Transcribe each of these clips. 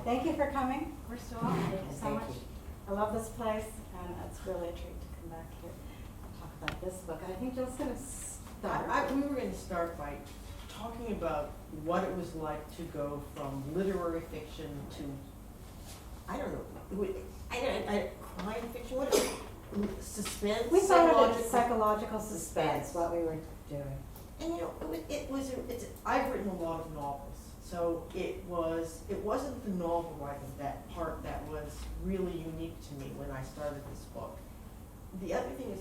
Thank you for coming, first of all. Thank you so Thank much. you. I love this place, and it's really a treat to come back here and talk about this book. I think Jill's going to start. We were going to start by talking about what it was like to go from literary fiction to, I don't know, crime fiction, what is it? Suspense? We thought of it as psychological suspense, what we were doing. And you know, I've written a lot of novels, so it wasn't the novel writing that part that was really unique to me when I started this book. The other thing is,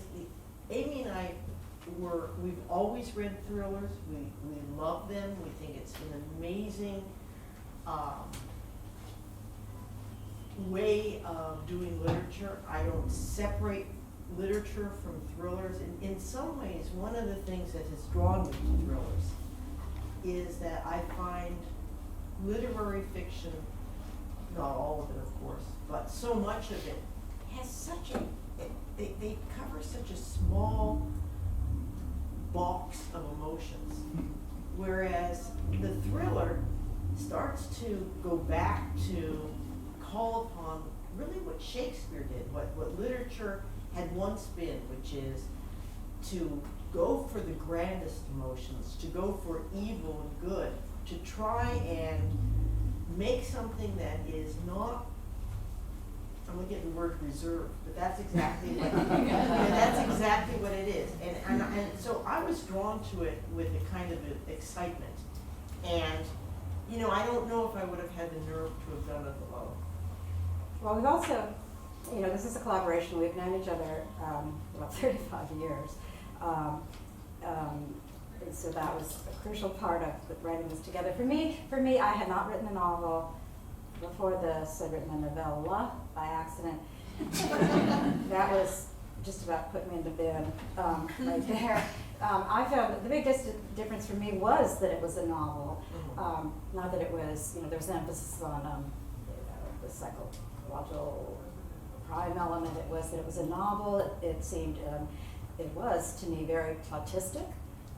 Amy and I we've always read thrillers. We love them. We think it's an amazing way of doing literature. I don't separate literature from thrillers. In some ways, one of the things that has drawn me to thrillers is that I find literary fiction, not all of it of course, but so much of it has such they cover such a small box of emotions, whereas the thriller starts to go back to call upon really what Shakespeare did, what literature had once been, which is to go for the grandest emotions, to go for evil and good, to try and make something that is not, I'm gonna get the word reserved, but that's exactly what that's exactly what it is. And so I was drawn to it with a kind of excitement. And you know, I don't know if I would have had the nerve to have done it alone. Well, we've also, you know, this is a collaboration. We've known each other about 35 years. And so that was a crucial part of writing this together. For me, I had not written a novel before this. I'd written a novella by accident. That was just about put me in the bin right there. I found that the big difference for me was that it was a novel. Not that it was, you know, there was an emphasis on the psychological crime element. It was that it was a novel. It seemed, it was to me very plotistic,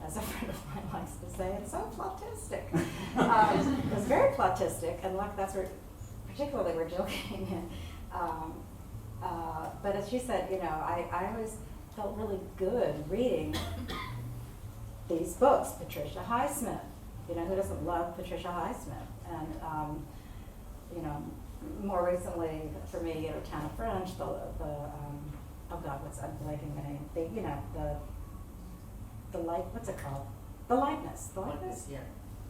as a friend of mine likes to say. It's so plotistic. It was very plotistic, and that's where, particularly where Jill came in. But as she said, you know, I always felt really good reading these books. Patricia Highsmith, you know, who doesn't love Patricia Highsmith? And you know, more recently for me, you know, Tana French, oh God, I'm blanking the name. You know, the light. What's it called? The Lightness. The Lightness. Yeah.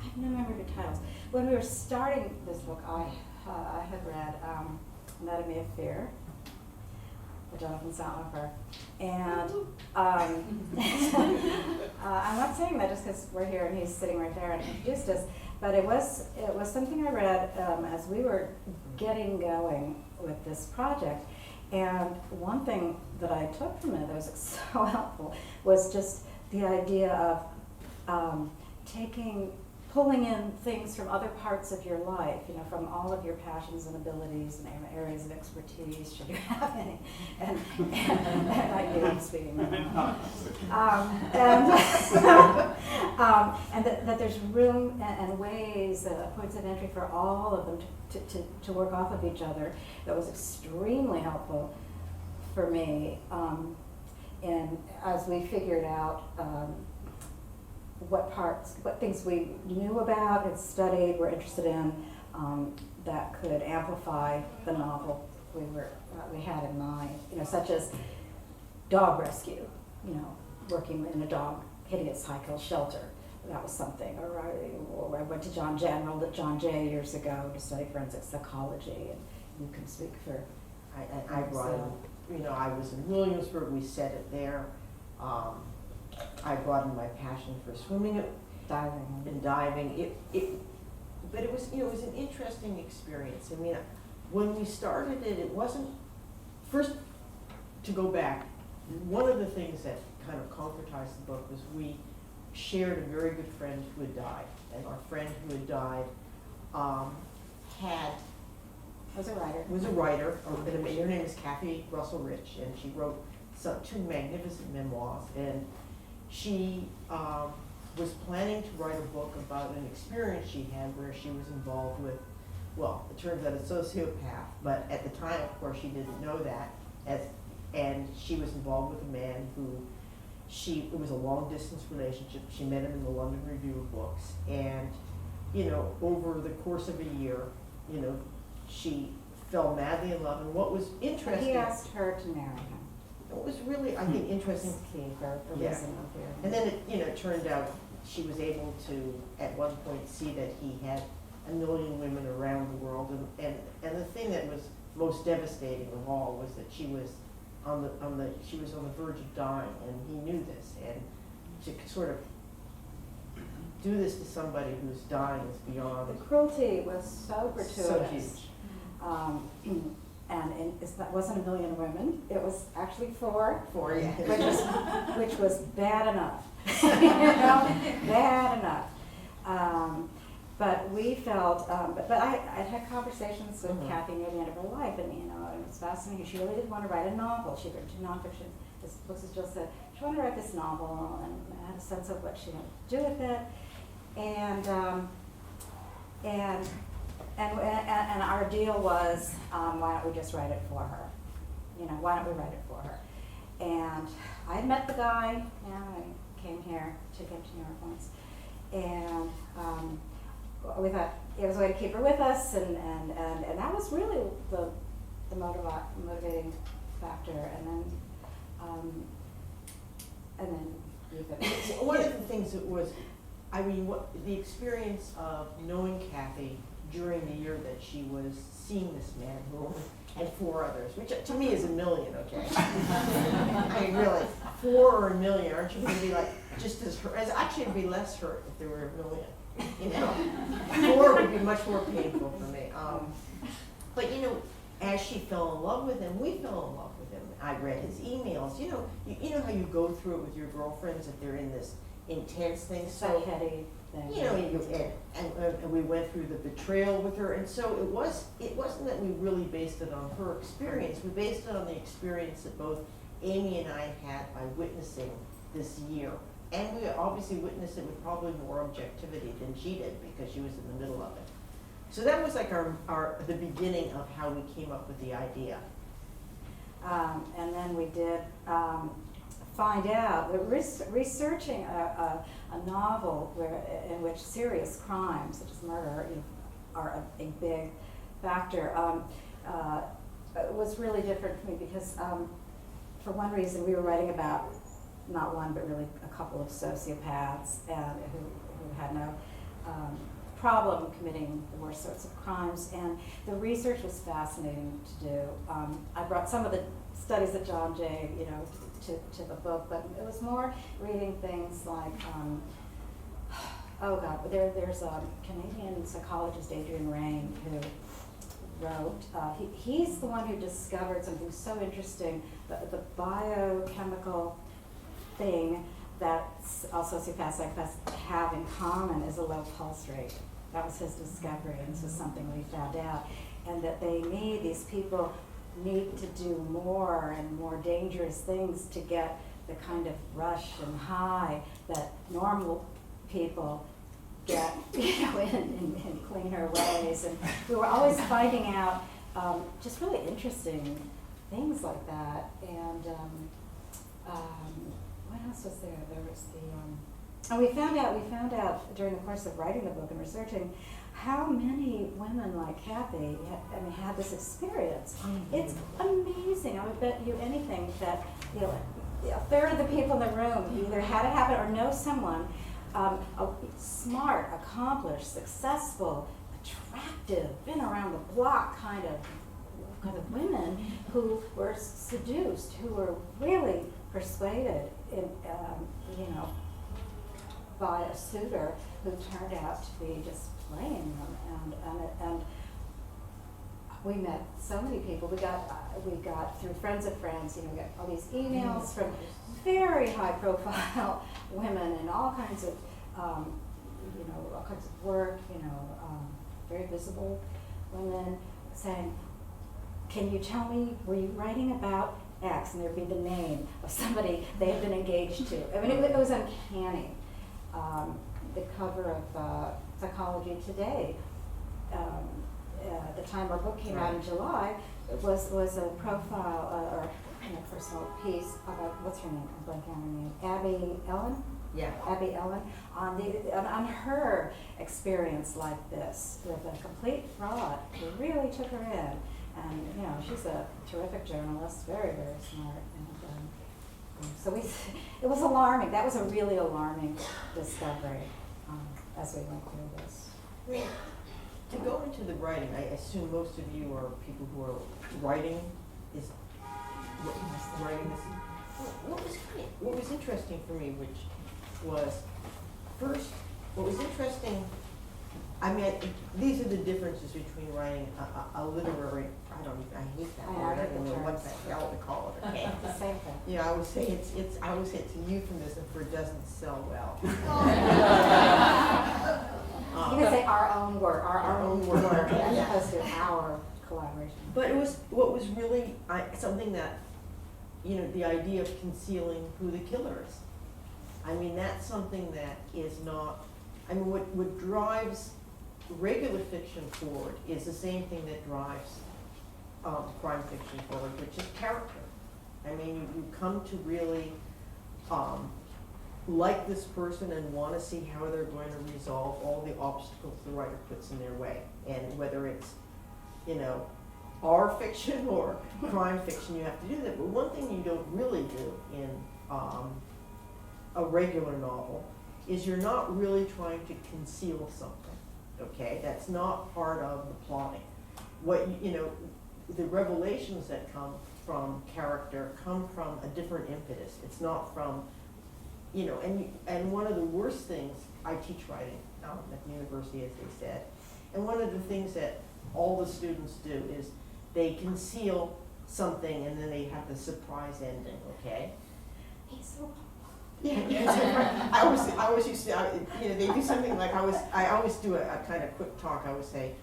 I have no memory of the titles. When we were starting this book, I had read Anatomy of Fear by Jonathan Santwerfer, and I'm not saying that just because we're here and he's sitting right there and introduced us, but it was something I read as we were getting going with this project. And one thing that I took from it that was so helpful was just the idea of pulling in things from other parts of your life, you know, from all of your passions and abilities and areas of expertise, should you have any, and I do, I'm speaking now. And that there's room and ways, points of entry for all of them to work off of each other. That was extremely helpful for me, and as we figured out what things we knew about, had studied, were interested in, that could amplify the novel we had in mind. You know, such as dog rescue. You know, working in a dog hitting its cycle shelter. That was something. Or I went to enrolled at John Jay years ago to study forensic psychology, and you can speak for. I brought in, you know, I was in Williamsburg. We set it there. I brought in my passion for swimming and diving. But it was, you know, it was an interesting experience. I mean, when we started it, it wasn't, first, to go back, one of the things that kind of concretized the book was we shared a very good friend who had died. And our friend who had died was a writer. Her name is Kathy Russell Rich, and she wrote two magnificent memoirs. And she was planning to write a book about an experience she had where she was involved with well, it turns out a sociopath, but at the time, of course, she didn't know that, and she was involved with a man who it was a long distance relationship. She met him in the London Review of Books, and, over the course of a year, she fell madly in love, and what was interesting. He asked her to marry him. What was really, I think, interesting. Key for Yeah. reason of fear. And then it turned out she was able to, at one point, see that he had 1 million women around the world, and the thing that was most devastating of all was that she was on the verge of dying, and he knew this, and to sort of do this to somebody who's dying is beyond. The cruelty was so gratuitous. So huge. And that wasn't 1 million women. It was actually 4. 4, yeah. which was bad enough. Bad enough. But we felt, but I'd had conversations with Mm-hmm. Kathy near the end of her life, and it was fascinating. She really did want to write a novel. She'd written 2 nonfiction books, as Jill said. She wanted to write this novel, and I had a sense of what she wanted to do with it. And our deal was, why don't we just write it for her? Why don't we write it for her? And I had met the guy, I came here to get to New York once, and we thought it was a way to keep her with us, and that was really the motivating factor, and then One of the things that was, the experience of knowing Kathy during the year that she was seeing this man who and 4 others, which to me is 1 million, okay? I mean, really, 4 or 1 million, aren't you going to be like just as hurt? Actually, it'd be less hurt if there were 1 million. 4 would be much more painful for me. But as she fell in love with him, we fell in love with him. I read his emails. You know how you go through it with your girlfriends if they're in this intense thing. So heady thing. And we went through the betrayal with her, and so it wasn't that we really based it on her experience. We based it on the experience that both Amy and I had by witnessing this year, and we obviously witnessed it with probably more objectivity than she did because she was in the middle of it. So that was like the beginning of how we came up with the idea. And then we did find out that researching a novel in which serious crimes, such as murder, are a big factor, was really different for me because, for one reason, we were writing about not one, but really a couple of sociopaths who had no problem committing the worst sorts of crimes, and the research was fascinating to do. I brought some of the studies that John Jay, to the book, but it was more reading things like, there's a Canadian psychologist, Adrian Rain, who wrote, he's the one who discovered something so interesting, the biochemical thing that all sociopaths, psychopaths have in common is a low pulse rate. That was his discovery, and this is something we found out. And that these people need to do more and more dangerous things to get the kind of rush and high that normal people get, in cleaner ways. And we were always finding out just really interesting things like that. And what else was there? There was and we found out during the course of writing the book and researching how many women like Kathy had this experience. Mm-hmm. It's amazing. I would bet you anything that a third of the people in the room either had it happen or know someone smart, accomplished, successful, attractive, been around the block kind of women who were seduced, who were really persuaded by a suitor who turned out to be just playing them, and we met so many people. We got through friends of friends. We got all these emails from very high profile women and all kinds of all kinds of work. Very visible women saying, "Can you tell me, were you writing about X?" And there'd be the name of somebody they had been engaged to. It was uncanny. The cover of Psychology Today the time our book came out in July, it was a profile or personal piece about, what's her name? I'm blanking on her name. Abby Ellen? Yeah. Abby Ellen, on her experience like this with a complete fraud who really took her in. And, she's a terrific journalist, very, very smart. And so it was alarming. That was a really alarming discovery as we went through this. To go into the writing, I assume most of you are people who are writing writing this. What was interesting for me, which was first, what was interesting, these are the differences between writing a literary, I hate that word, I don't know what the hell to call it, okay? It's the same thing. Yeah, I would say it's a euphemism for it doesn't sell well. You could say our own work, our own work, as yeah. opposed to our collaboration. But what was really something that, the idea of concealing who the killer is. That's something that is not, what drives regular fiction forward is the same thing that drives crime fiction forward, which is character. You come to really like this person and want to see how they're going to resolve all the obstacles the writer puts in their way. And whether it's, our fiction or crime fiction, you have to do that. But one thing you don't really do in a regular novel is you're not really trying to conceal something, okay? That's not part of the plotting. The revelations that come from character come from a different impetus. It's not from, and one of the worst things, I teach writing at the university, as they said, and one of the things that all the students do is they conceal something and then they have the surprise ending, okay? He's so Yeah, I always used to, they do something like, I always do a kind of quick talk. I would say,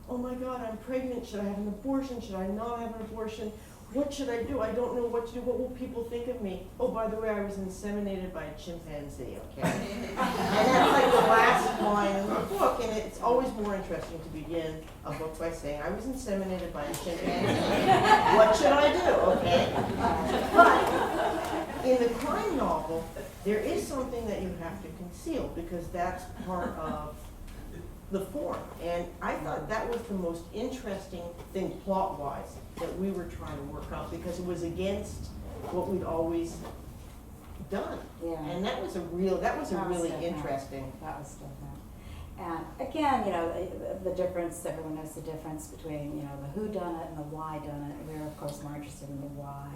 oh my God, I'm pregnant, should I have an abortion, should I not have an abortion? What should I do? I don't know what to do, what will people think of me? Oh, by the way, I was inseminated by a chimpanzee, okay? And that's like the last line in the book, and it's always more interesting to begin a book by saying, I was inseminated by a chimpanzee. What should I do, okay? But in the crime novel, there is something that you have to conceal because that's part of the form. And I thought that was the most interesting thing plot-wise that we were trying to work out because it was against what we'd always done. Yeah. And that was really interesting. That was different. And again, the difference, everyone knows the difference between, the who done it and the why done it. We were of course more interested in the why.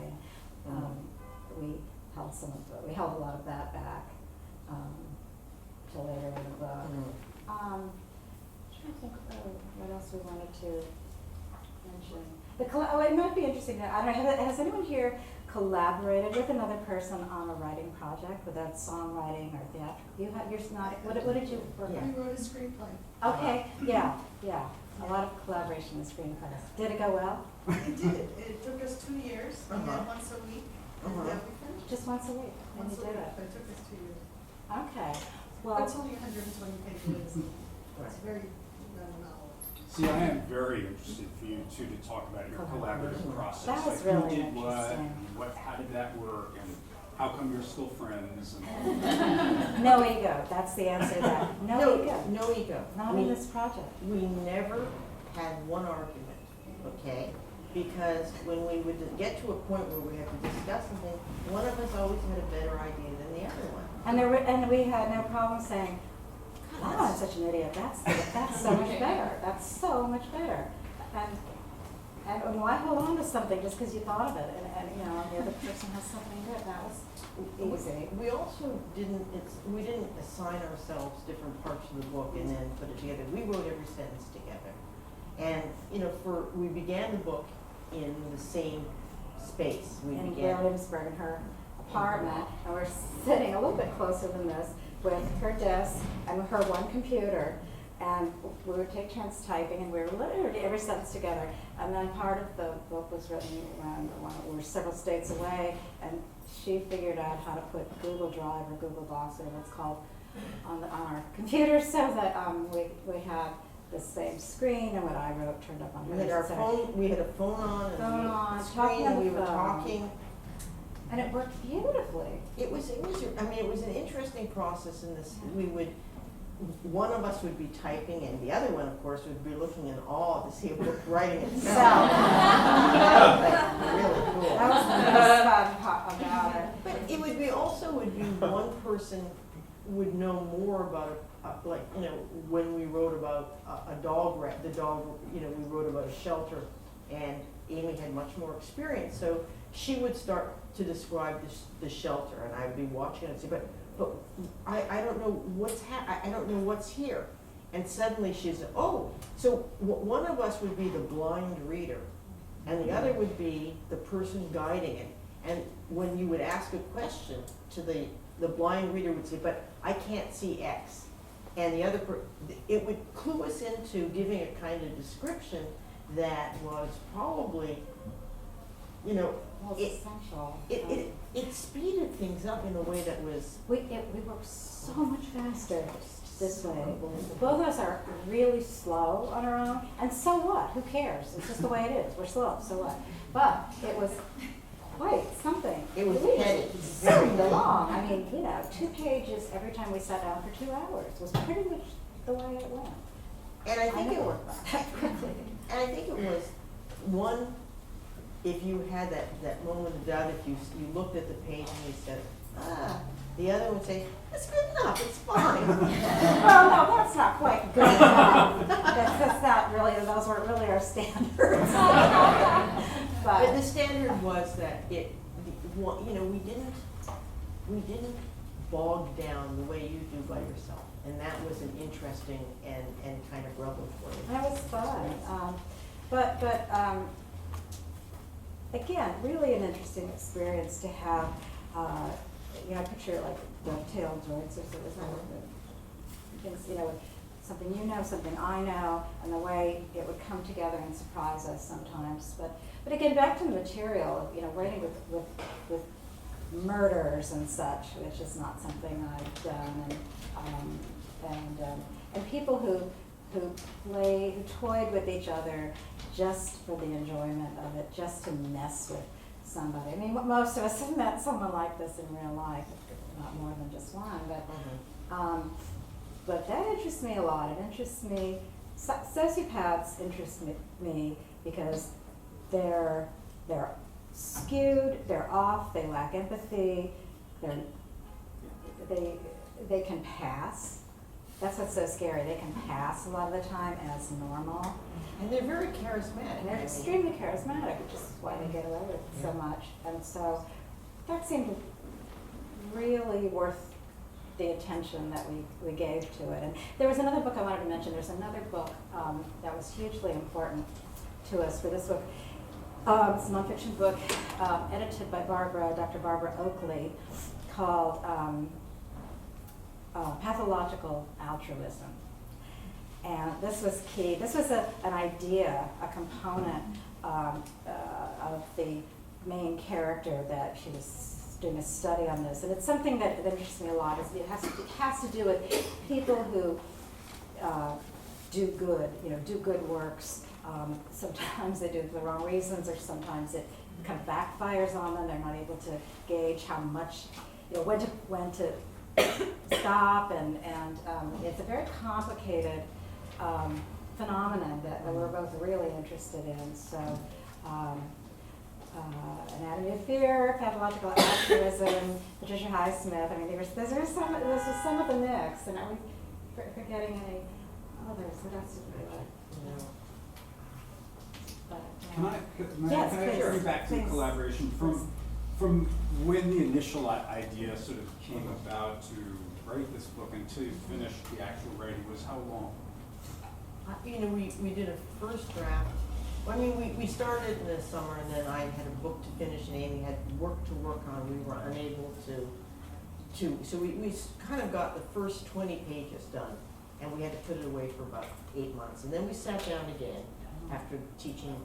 We held a lot of that back till later in the book. I'm trying to think what else we wanted to mention. It might be interesting. I don't know. Has anyone here collaborated with another person on a writing project, whether that's songwriting or theatrical? You're not. What did you work on? We wrote a screenplay. Okay. Yeah. A lot of collaboration in screenplays. Did it go well? It did. It took us 2 years. We met once a week. And we finished. Just once a week. And Once you a did week, it. but it took us 2 years. Okay. But Well. it's only 120 pages. It's very novel. See, I am very interested for you two to talk about your collaborative process. That was Like really who did interesting. how did that work, and how come you're still friends? And No ego. That's the answer to that. No ego. No ego. Not in this project. We never had one argument, okay? Because when we would get to a point where we had to discuss something, one of us always had a better idea than the other one. And we had no problem saying, God, I'm such an idiot. That's so much better. That's so much better. And why hold on to something just because you thought of it and the other person has something good? That was easy. We also didn't assign ourselves different parts of the book and then put it together. We wrote every sentence together. And, we began the book in the same space. In Williamsburg, in her apartment, and we're sitting a little bit closer than this with her desk and her one computer, and we would take turns typing, and we were literally every sentence together. And then part of the book was written when we were several states away, and she figured out how to put Google Drive or Google Docs, whatever it's called, on our computer, so that we had the same screen, and what I wrote turned up on We hers. had our et cetera. phone, we had a phone on and Phone we on, had a talking screen on and we the were phone. talking. And it worked beautifully. It was, I mean, it was an interesting process in this, we would, one of us would be typing and the other one, of course, would be looking in awe to see a book writing itself. Really cool. That was the most fun part about it. But it would be also would be one person would know more about like, you know, when we wrote about a dog, the dog, you know, we wrote about a shelter, and Amy had much more experience, so she would start to describe the shelter, and I would be watching it and say, but I don't know what's I don't know what's here, and suddenly she's, oh, so one of us would be the blind reader, and the other would be the person guiding it. And when you would ask a question to the blind reader would say, but I can't see X. And the other, it would clue us into giving a kind of description that was probably, you know, Well, it's essential. it speeded things up in a way that was. We work so much faster this way. Both of us are really slow on our own, and so what? Who cares? It's just the way it is. We're slow, so what? But it was quite something. It was We heady. zoomed along. I mean, you know, 2 pages every time we sat down for 2 hours was pretty much the way it went. And I think never it worked that quickly. And I think it was one, if you had that moment of doubt, if you looked at the page and you said, the other would say, it's good enough, it's fine. Well, no, that's not quite good enough. That's not really, those weren't really our standards. But the standard was that you know, we didn't bog down the way you do by yourself. And that was an interesting and kind of revelatory. That was fun. But again, really an interesting experience to have, you know, I picture like dovetail joints or something, things, you know, something you know, something I know, and the way it would come together and surprise us sometimes. But again, back to the material, you know, writing with murders and such, which is not something I've done, and people who toyed with each other just for the enjoyment of it, just to mess with somebody. I mean, most of us have met someone like this in real life, not more than just one, but that interests me a lot. It interests me. Sociopaths interest me because they're skewed, they're off, they lack empathy, they can pass. That's what's so scary. They can pass a lot of the time as normal. And they're very charismatic. And they're extremely charismatic, which is why they get away with it so much. And so that seemed really worth the attention that we gave to it. And there was another book I wanted to mention. There's another book that was hugely important to us for this book. It's a nonfiction book edited by Dr. Barbara Oakley, called Pathological Altruism. And this was key. This was an idea, a component of the main character that she was doing a study on this. And it's something that interests me a lot. It has to do with people who do good, you know, do good works. Sometimes they do it for the wrong reasons, or sometimes it kind of backfires on them. They're not able to gauge how much, you know, when to stop, and it's a very complicated phenomenon that we're both really interested in. So, Anatomy of Fear, Pathological Altruism, Patricia Highsmith. I mean, this was some of the mix. And are we forgetting any others? What else did we like? No. Can I Yes, bring please. you back to the Please. collaboration from when the initial idea sort of came about to write this book until you finished the actual writing was how long? You know, we did a first draft. Well, I mean, we started in the summer, and then I had a book to finish, and Amy had work to work on. We were unable to. So we kind of got the first 20 pages done, and we had to put it away for about 8 months. And then we sat down again after the teaching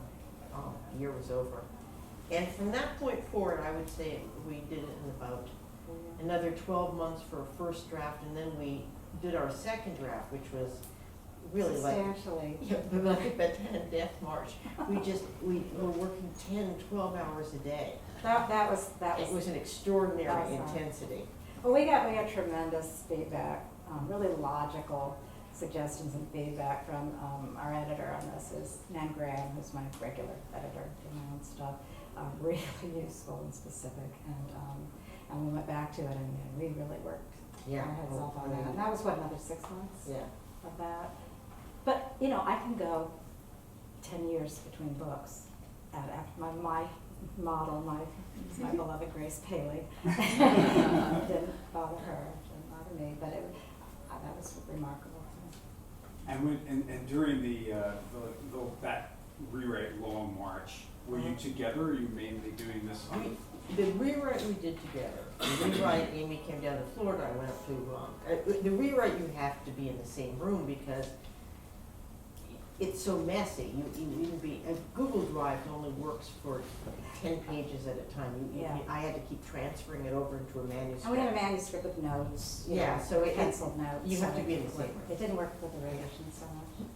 year was over. And from that point forward, I would say we did it in about another 12 months for a first draft, and then we did our second draft, which was really like. Substantially. Yeah, but like at Death March, we were working 10, 12 hours a day. That was. It was an extraordinary That was intensity. Well, we got tremendous feedback, really logical suggestions and feedback from our editor on this is Nan Graham, who's my regular editor, doing my own stuff. Really useful and specific, and we went back to it, and we really worked Yeah. our heads off on that. And that was what, another 6 months Yeah. of that. But I can go 10 years between books. After my model, my beloved Grace Paley, didn't bother her, didn't bother me, but that was remarkable. And during that rewrite Long March, were you together, or were you mainly doing this on? The rewrite we did together. The rewrite, Amy came down to Florida, I went up to, the rewrite you have to be in the same room because it's so messy. Google Drive only works for 10 pages at a time. Yeah. I had to keep transferring it over into a manuscript. And we had a manuscript with notes, Yeah, so penciled notes. you have so to be in the same room. It didn't work with the revision so much.